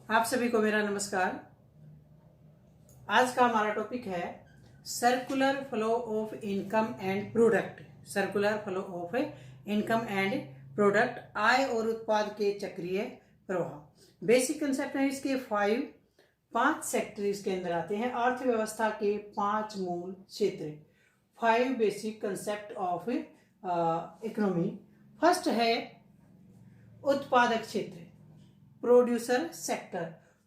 आप सभी को मेरा नमस्कार। आज का हमारा टॉपिक है circular flow of income and product. Circular flow of income and product, आय और उत्पाद के चक्रीय प्रवाह। बेसिक कंसेप्ट है इसके पांच सेक्टर इसके अंदर आते हैं। अर्थव्यवस्था के 5 मूल क्षेत्र, 5 basic concept of economy. First है उत्पादक क्षेत्र, प्रोड्यूसर सेक्टर।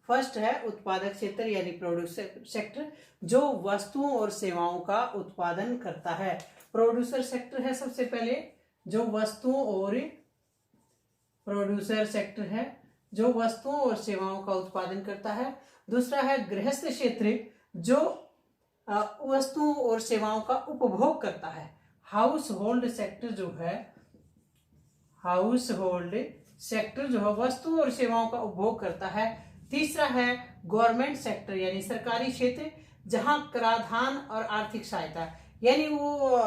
फर्स्ट है उत्पादक क्षेत्र यानी प्रोड्यूसर सेक्टर, जो वस्तुओं और सेवाओं का उत्पादन करता है। प्रोड्यूसर सेक्टर है सबसे पहले, जो वस्तुओं और प्रोड्यूसर सेक्टर है जो वस्तुओं और सेवाओं का उत्पादन करता है। दूसरा है गृहस्थ क्षेत्र, जो वस्तुओं और सेवाओं का उपभोग करता है। हाउस होल्ड सेक्टर जो है, हाउस होल्ड सेक्टर जो है वस्तुओं और सेवाओं का उपभोग करता है। तीसरा है गवर्नमेंट सेक्टर यानी सरकारी क्षेत्र, जहां कराधान और आर्थिक सहायता यानी वो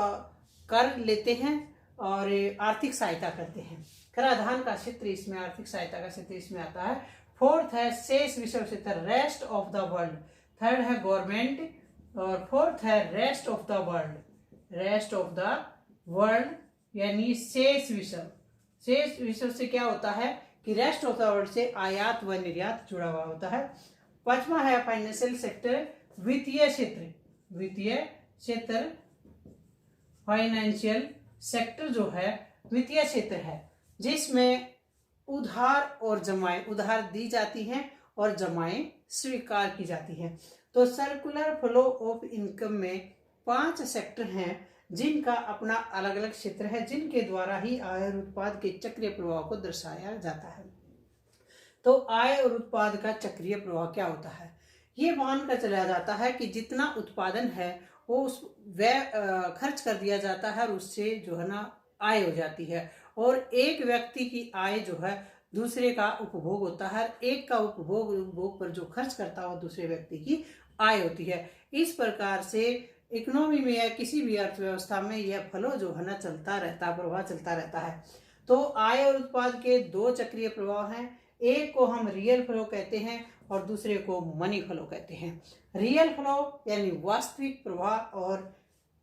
कर लेते हैं और आर्थिक सहायता करते हैं। कराधान का क्षेत्र इसमें, आर्थिक सहायता का क्षेत्र इसमें आता है। फोर्थ है शेष विषय क्षेत्र, rest of the world. Third है गवर्नमेंट और फोर्थ है rest of the world. Rest of the world यानी शेष विषय। शेष विषय से क्या होता है कि रेस्ट ऑफ द वर्ल्ड से आयात व निर्यात जुड़ा हुआ होता है। पांचवा है फाइनेंशियल सेक्टर, वित्तीय क्षेत्र। वित्तीय क्षेत्र, फाइनेंशियल सेक्टर जो है वित्तीय क्षेत्र है, जिसमें उधार और जमाएं, उधार दी जाती हैं और जमाएं स्वीकार की जाती हैं। तो सर्कुलर फ्लो ऑफ इनकम में 5 सेक्टर हैं जिनका अपना अलग अलग क्षेत्र है, जिनके द्वारा ही आय और उत्पाद के चक्रीय प्रवाह को दर्शाया जाता है। तो आय और उत्पाद का चक्रीय प्रवाह क्या होता है? ये मानकर चला जाता है कि जितना उत्पादन है वो उस व्यय खर्च कर दिया जाता है और उससे जो है ना आय हो जाती है, और एक व्यक्ति की आय जो है दूसरे का उपभोग होता है। एक का उपभोग पर जो खर्च करता है वो दूसरे व्यक्ति की आय होती है। इस प्रकार से इकोनॉमी में या किसी भी अर्थव्यवस्था में यह फ्लो जो है ना चलता रहता है, प्रवाह चलता रहता है। तो आय और उत्पाद के 2 चक्रीय प्रवाह हैं। एक को हम रियल फ्लो कहते हैं और दूसरे को मनी फ्लो कहते हैं। रियल फ्लो यानी वास्तविक प्रवाह और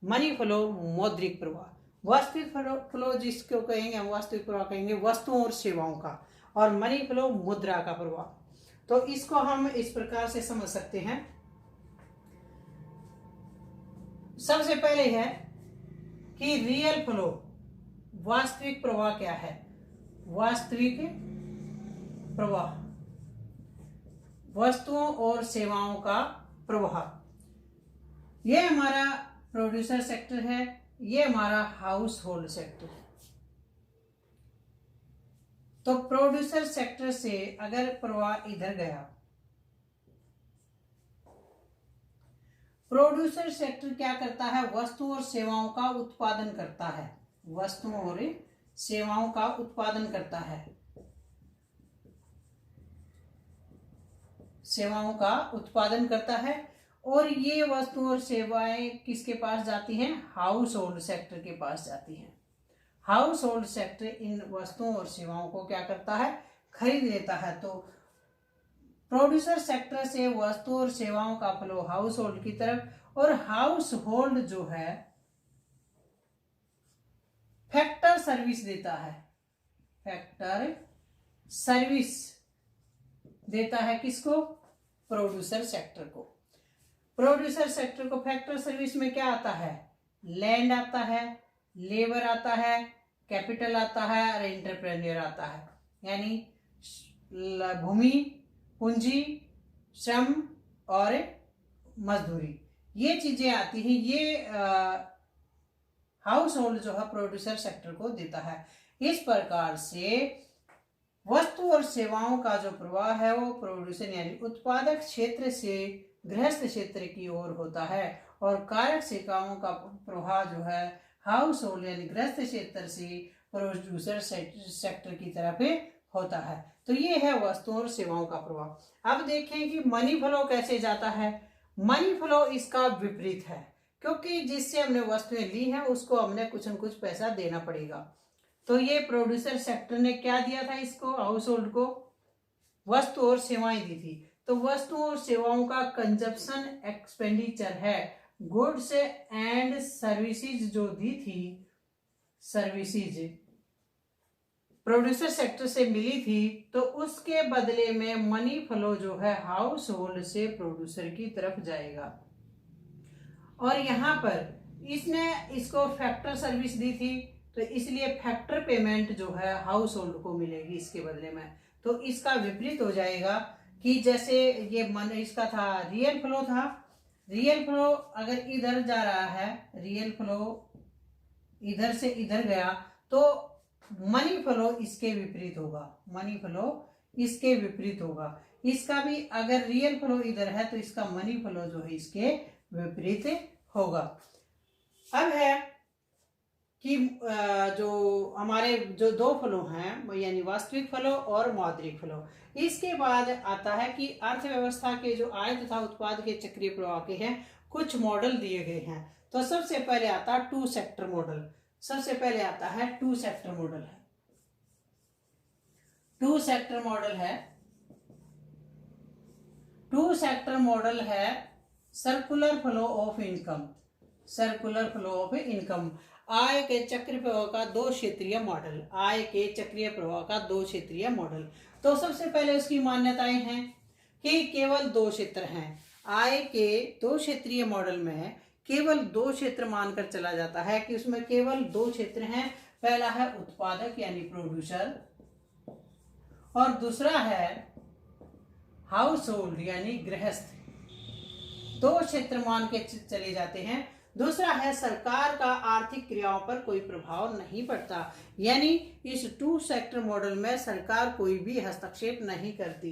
मनी फ्लो मौद्रिक प्रवाह। वास्तविक फ्लो जिसको कहेंगे हम, वास्तविक प्रवाह कहेंगे वस्तुओं और सेवाओं का, और मनी फ्लो मुद्रा का प्रवाह। तो इसको हम इस प्रकार से समझ सकते हैं। सबसे पहले है कि रियल फ्लो, वास्तविक प्रवाह क्या है? वास्तविक प्रवाह वस्तुओं और सेवाओं का प्रवाह। यह हमारा प्रोड्यूसर सेक्टर है, यह हमारा हाउस होल्ड सेक्टर है। तो प्रोड्यूसर सेक्टर से अगर प्रवाह इधर गया, प्रोड्यूसर सेक्टर क्या करता है? वस्तुओं और सेवाओं का उत्पादन करता है। वस्तुओं और सेवाओं का उत्पादन करता है। सेवाओं का उत्पादन करता है, और ये वस्तुओं और सेवाएं किसके पास जाती हैं? हाउस होल्ड सेक्टर के पास जाती हैं। हाउस होल्ड सेक्टर इन वस्तुओं और सेवाओं को क्या करता है? खरीद लेता है। तो प्रोड्यूसर सेक्टर से वस्तुओं और सेवाओं का फ्लो हाउस होल्ड की तरफ, और हाउस होल्ड जो है फैक्टर सर्विस देता है। फैक्टर सर्विस देता है किसको? प्रोड्यूसर सेक्टर को। प्रोड्यूसर सेक्टर को फैक्टर सर्विस में क्या आता है? लैंड आता है, लेबर आता है, कैपिटल आता है और एंटरप्रेन्योर आता है। यानी भूमि, पूंजी, श्रम और मजदूरी, ये चीजें आती हैं। ये हाउस होल्ड जो है प्रोड्यूसर सेक्टर को देता है। इस प्रकार से वस्तु और सेवाओं का जो प्रवाह है वो प्रोड्यूसर यानी उत्पादक क्षेत्र से गृहस्थ क्षेत्र की ओर होता है, और कारक सेवाओं का प्रवाह जो है हाउस होल्ड यानी गृहस्थ क्षेत्र से प्रोड्यूसर सेक्टर की तरफ होता है। तो ये है वस्तुओं और सेवाओं का प्रवाह। अब देखें कि मनी फ्लो कैसे जाता है। मनी फ्लो इसका विपरीत है, क्योंकि जिससे हमने वस्तुएं ली हैं उसको हमने कुछ न कुछ पैसा देना पड़ेगा। तो ये प्रोड्यूसर सेक्टर ने क्या दिया था इसको, हाउस होल्ड को? वस्तु और सेवाएं दी थी। तो वस्तुओं और सेवाओं का कंजप्शन एक्सपेंडिचर है, गुड्स एंड सर्विसेज जो दी थी, सर्विसेज प्रोड्यूसर सेक्टर से मिली थी, तो उसके बदले में मनी फ्लो जो है हाउस होल्ड से प्रोड्यूसर की तरफ जाएगा। और यहाँ पर इसने इसको फैक्टर सर्विस दी थी, तो इसलिए फैक्टर पेमेंट जो है हाउस होल्ड को मिलेगी इसके बदले में। तो इसका विपरीत हो जाएगा कि जैसे ये मन इसका था, रियल फ्लो था, रियल फ्लो अगर इधर जा रहा है, रियल फ्लो इधर से इधर गया, तो मनी फ्लो इसके विपरीत होगा, मनी फ्लो इसके विपरीत होगा। इसका भी अगर रियल फ्लो इधर है तो इसका मनी फ्लो जो है इसके विपरीत होगा। अब है कि जो हमारे जो दो फ्लो हैं, यानी वास्तविक फ्लो और मौद्रिक फ्लो। इसके बाद आता है कि अर्थव्यवस्था के जो आय तथा उत्पाद के चक्रीय प्रवाह के हैं कुछ मॉडल दिए गए हैं। तो सबसे पहले आता है टू सेक्टर मॉडल, सबसे पहले आता है टू सेक्टर मॉडल है। टू सेक्टर मॉडल है, टू सेक्टर मॉडल है circular flow of income, circular flow of income, आय के चक्रीय प्रवाह का दो क्षेत्रीय मॉडल, आय के चक्रीय प्रवाह का दो क्षेत्रीय मॉडल। तो सबसे पहले उसकी मान्यताएं हैं कि केवल दो क्षेत्र हैं। आय के दो क्षेत्रीय मॉडल में केवल दो क्षेत्र मानकर चला जाता है कि उसमें केवल दो क्षेत्र हैं। पहला है उत्पादक यानी प्रोड्यूसर, और दूसरा है हाउस होल्ड यानी गृहस्थ। दो क्षेत्र मान के चले जाते हैं। दूसरा है सरकार का आर्थिक क्रियाओं पर कोई प्रभाव नहीं पड़ता, यानी इस टू सेक्टर मॉडल में सरकार कोई भी हस्तक्षेप नहीं करती।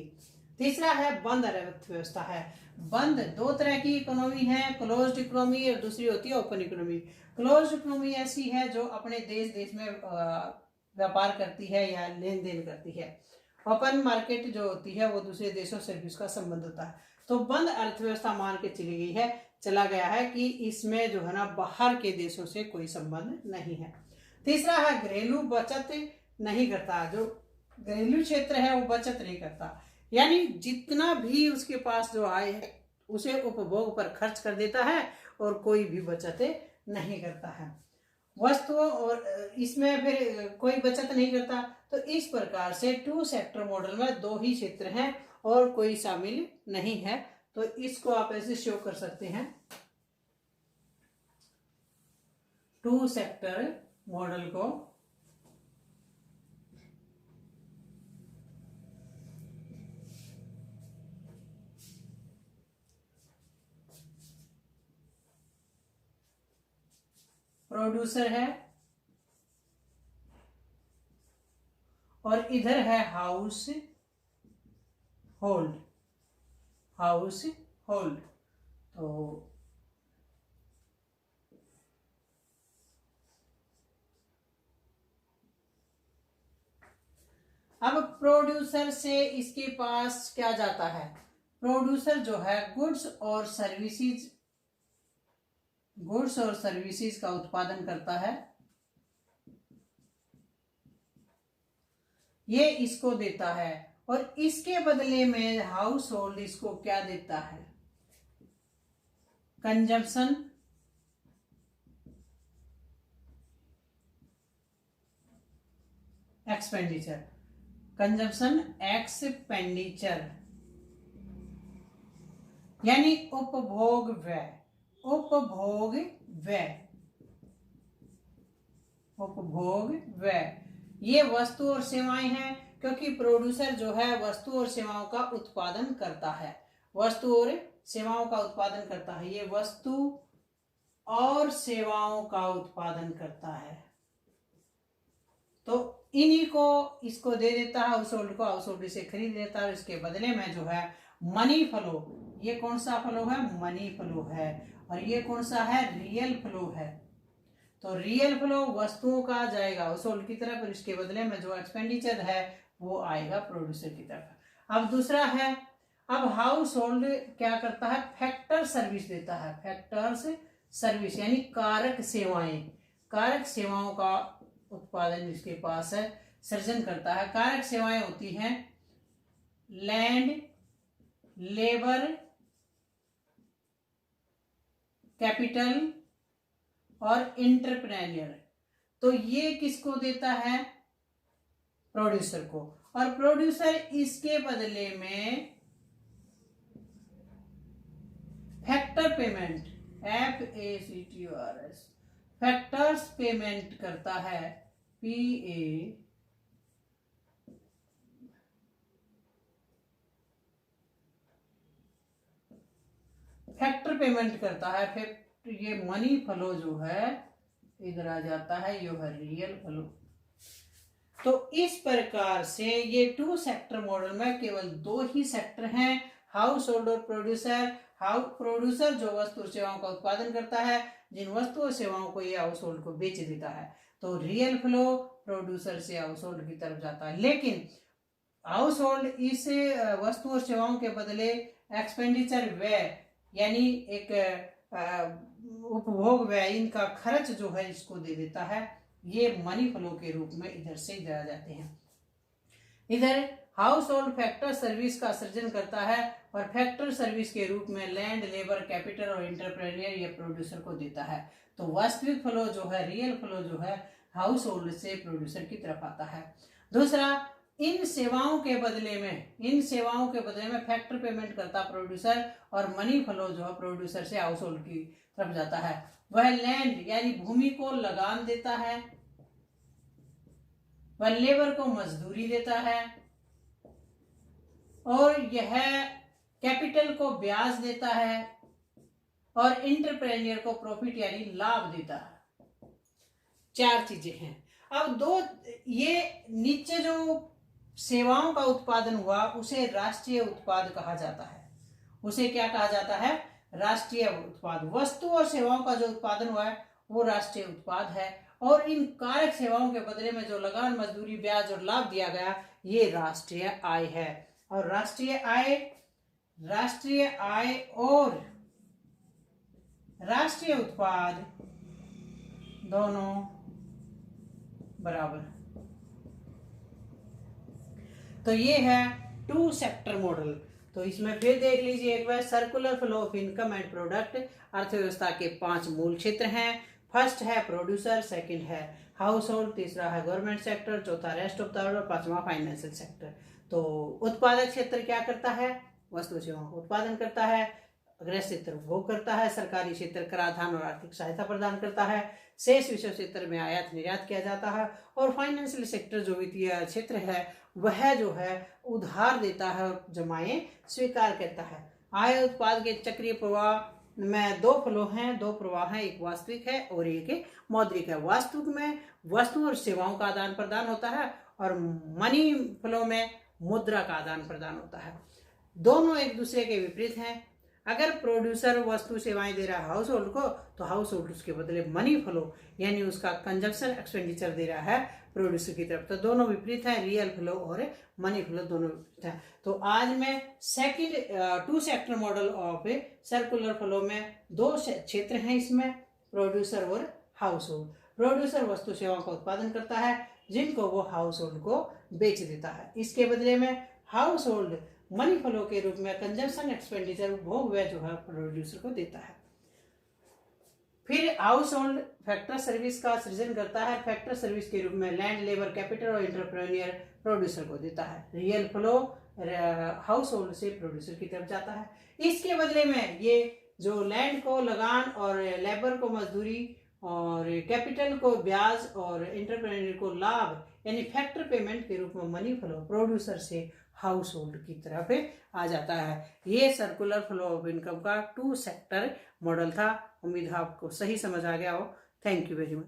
तीसरा है बंद अर्थव्यवस्था है। बंद दो तरह की इकोनॉमी है, क्लोज्ड इकोनॉमी और दूसरी होती है ओपन इकोनॉमी। क्लोज्ड इकोनॉमी ऐसी है जो अपने देश में व्यापार करती है या लेन देन करती है। ओपन मार्केट जो होती है वो दूसरे देशों से भी उसका संबंध होता है। तो बंद अर्थव्यवस्था मान के चला गया है कि इसमें जो है ना बाहर के देशों से कोई संबंध नहीं है। तीसरा है घरेलू बचत नहीं करता, जो घरेलू क्षेत्र है वो बचत नहीं करता, यानी जितना भी उसके पास जो आय है उसे उपभोग पर खर्च कर देता है और कोई भी बचत नहीं करता है। वस्तुओं और इसमें फिर कोई बचत नहीं करता। तो इस प्रकार से टू सेक्टर मॉडल में दो ही क्षेत्र हैं और कोई शामिल नहीं है। तो इसको आप ऐसे शो कर सकते हैं, टू सेक्टर मॉडल को प्रोड्यूसर है और इधर है हाउस होल्ड, हाउस होल्ड। तो अब प्रोड्यूसर से इसके पास क्या जाता है, प्रोड्यूसर जो है गुड्स और सर्विसेज का उत्पादन करता है, ये इसको देता है और इसके बदले में हाउस होल्ड इसको क्या देता है, कंजम्पशन एक्सपेंडिचर, कंजम्पशन एक्सपेंडिचर यानी उपभोग व्यय, उपभोग व्यय, उपभोग व्यय। ये वस्तु और सेवाएं हैं, क्योंकि प्रोड्यूसर जो है वस्तु और सेवाओं का उत्पादन करता है, वस्तु और सेवाओं का उत्पादन करता है, ये वस्तु और सेवाओं का उत्पादन करता है। तो इन्हीं को इसको दे देता है हाउस होल्ड को, हाउस होल्ड इसे खरीद लेता है और इसके बदले में जो है मनी फ्लो, ये कौन सा फ्लो है, मनी फ्लो है, और ये कौन सा है, रियल फ्लो है। तो रियल फ्लो वस्तुओं का जाएगा हाउस होल्ड की तरफ और इसके बदले में जो एक्सपेंडिचर है वो आएगा प्रोड्यूसर की तरफ। अब दूसरा है, अब हाउस होल्ड क्या करता है, फैक्टर सर्विस देता है, फैक्टर्स सर्विस यानी कारक सेवाएं, कारक सेवाओं का उत्पादन इसके पास है, सृजन करता है। कारक सेवाएं होती हैं लैंड, लेबर, कैपिटल और इंटरप्रेन्योर। तो ये किसको देता है? प्रोड्यूसर को। और प्रोड्यूसर इसके बदले में factor payment, FACTORS, factors payment करता है, PA, फैक्टर पेमेंट करता है। फिर ये मनी फ्लो जो है इधर आ जाता है, ये है रियल फ्लो। तो इस प्रकार से ये 2 सेक्टर मॉडल में केवल 2 ही सेक्टर हैं, हाउस होल्ड और प्रोड्यूसर। प्रोड्यूसर जो वस्तु सेवाओं का उत्पादन करता है, जिन वस्तु और सेवाओं को ये हाउस होल्ड को बेच देता है। तो रियल फ्लो प्रोड्यूसर से हाउस होल्ड की तरफ जाता है। लेकिन हाउस होल्ड इस वस्तु और सेवाओं के बदले एक्सपेंडिचर व्यय, यानी एक उपभोग व्यय, इनका खर्च जो है इसको दे देता है। ये मनी फ्लो के रूप में इधर से इधर आ जाते हैं। इधर हाउस होल्ड फैक्टर सर्विस का सृजन करता है और फैक्टर सर्विस के रूप में लैंड, लेबर, कैपिटल और इंटरप्रेन्योर या प्रोड्यूसर को देता है। तो वास्तविक फ्लो जो है, रियल फ्लो जो है, हाउस होल्ड से प्रोड्यूसर की तरफ आता है। दूसरा, इन सेवाओं के बदले में फैक्टर पेमेंट करता प्रोड्यूसर और मनी फ्लो जो है प्रोड्यूसर से हाउस होल्ड की तरफ जाता है। वह लैंड यानी भूमि को लगान देता है, वह लेबर को मजदूरी देता है, और यह कैपिटल को ब्याज देता है, और इंटरप्रेन्योर को प्रॉफिट यानी लाभ देता है। 4 चीजें हैं। अब 2 ये नीचे जो सेवाओं का उत्पादन हुआ उसे राष्ट्रीय उत्पाद कहा जाता है। उसे क्या कहा जाता है? राष्ट्रीय उत्पाद। वस्तु और सेवाओं का जो उत्पादन हुआ है वो राष्ट्रीय उत्पाद है। और इन कारक सेवाओं के बदले में जो लगान, मजदूरी, ब्याज और लाभ दिया गया, ये राष्ट्रीय आय है। और राष्ट्रीय आय और राष्ट्रीय उत्पाद दोनों बराबर। तो ये है 2 सेक्टर मॉडल। तो इसमें फिर देख लीजिए एक बार, circular flow of income and product. अर्थव्यवस्था के 5 मूल क्षेत्र हैं। फर्स्ट है प्रोड्यूसर, सेकंड है हाउस होल्ड, तीसरा है गवर्नमेंट सेक्टर, चौथा रेस्ट ऑफ द वर्ल्ड और 5वां फाइनेंशियल सेक्टर। तो उत्पादक क्षेत्र क्या करता है? वस्तु सेवाओं का उत्पादन करता है। गृहस्थ क्षेत्र उपभोग करता है। सरकारी क्षेत्र कराधान और आर्थिक सहायता प्रदान करता है। शेष विश्व क्षेत्र में आयात निर्यात किया जाता है। और फाइनेंशियल सेक्टर जो वित्तीय क्षेत्र है वह जो है उधार देता है और जमाएं स्वीकार करता है। आय उत्पाद के चक्रीय प्रवाह में 2 फ्लो हैं, 2 प्रवाह हैं, एक वास्तविक है और एक मौद्रिक है। वास्तविक में वस्तु और सेवाओं का आदान प्रदान होता है और मनी फ्लो में मुद्रा का आदान प्रदान होता है। दोनों एक दूसरे के विपरीत हैं। अगर प्रोड्यूसर वस्तु सेवाएं दे रहा है हाउस होल्ड को, तो हाउस होल्ड उसके बदले मनी फ्लो यानी उसका कंजप्शन एक्सपेंडिचर दे रहा है प्रोड्यूसर की तरफ। तो दोनों विपरीत है, रियल फ्लो और मनी फ्लो दोनों विपरीत है। तो आज मैं second 2 sector model of circular flow में 2 क्षेत्र हैं इसमें, प्रोड्यूसर और हाउस होल्ड। प्रोड्यूसर वस्तु सेवाओं का उत्पादन करता है जिनको वो हाउस होल्ड को बेच देता है। इसके बदले में हाउस होल्ड मनी फ्लो के रूप में कंजम्पशन एक्सपेंडिचर उपभोग व्यय जो है प्रोड्यूसर को देता है। फिर हाउस होल्ड फैक्टर सर्विस का सृजन करता है। फैक्टर सर्विस के रूप में लैंड, लेबर, कैपिटल और इंटरप्रेन्योर प्रोड्यूसर को देता है। रियल फ्लो हाउस होल्ड से प्रोड्यूसर की तरफ जाता है। इसके बदले में ये जो लैंड को लगान और लेबर को मजदूरी और कैपिटल को ब्याज और इंटरप्रेन्योर को लाभ यानी फैक्टर पेमेंट के रूप में मनी फ्लो प्रोड्यूसर से हाउस होल्ड की तरफ आ जाता है। ये सर्कुलर फ्लो ऑफ इनकम का 2 सेक्टर मॉडल था। उम्मीद है आपको सही समझ आ गया हो। Thank you very much.